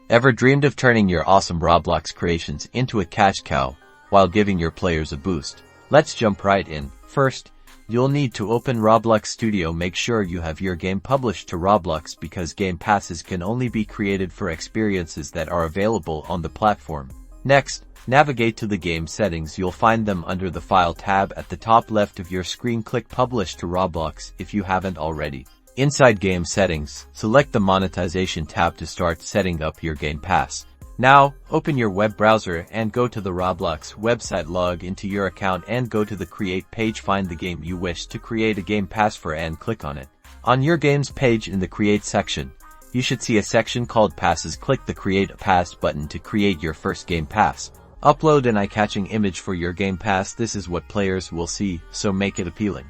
Ever dreamed of turning your awesome Roblox creations into a cash cow while giving your players a boost? Let's jump right in. First, you'll need to open Roblox Studio. Make sure you have your game published to Roblox because game passes can only be created for experiences that are available on the platform. Next, navigate to the game settings. You'll find them under the File tab at the top left of your screen. Click Publish to Roblox if you haven't already. Inside Game Settings, select the Monetization tab to start setting up your Game Pass. Now, open your web browser and go to the Roblox website. Log into your account and go to the Create page. Find the game you wish to create a Game Pass for and click on it. On your games page in the Create section, you should see a section called Passes. Click the Create a Pass button to create your first Game Pass. Upload an eye-catching image for your Game Pass. This is what players will see, so make it appealing.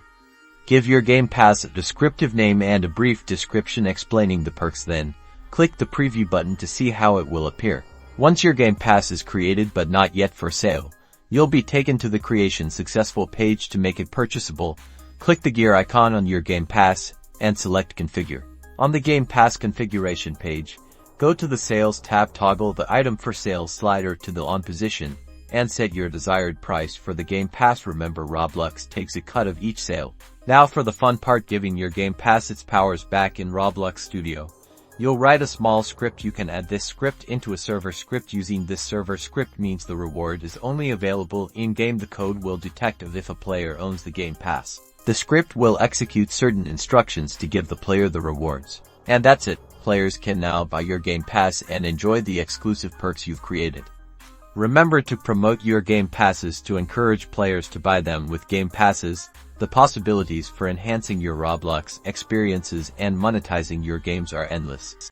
Give your Game Pass a descriptive name and a brief description explaining the perks. Then, click the Preview button to see how it will appear. Once your Game Pass is created but not yet for sale, you'll be taken to the Creation Successful page. To make it purchasable, click the gear icon on your Game Pass and select Configure. On the Game Pass configuration page, go to the Sales tab, toggle the Item for Sale slider to the On position, and set your desired price for the Game Pass. Remember, Roblox takes a cut of each sale. Now for the fun part, giving your Game Pass its powers back in Roblox Studio. You'll write a small script. You can add this script into a server script. Using this server script means the reward is only available in-game. The code will detect if a player owns the Game Pass. The script will execute certain instructions to give the player the rewards. And that's it. Players can now buy your Game Pass and enjoy the exclusive perks you've created. Remember to promote your Game Passes to encourage players to buy them. With Game Passes, the possibilities for enhancing your Roblox experiences and monetizing your games are endless.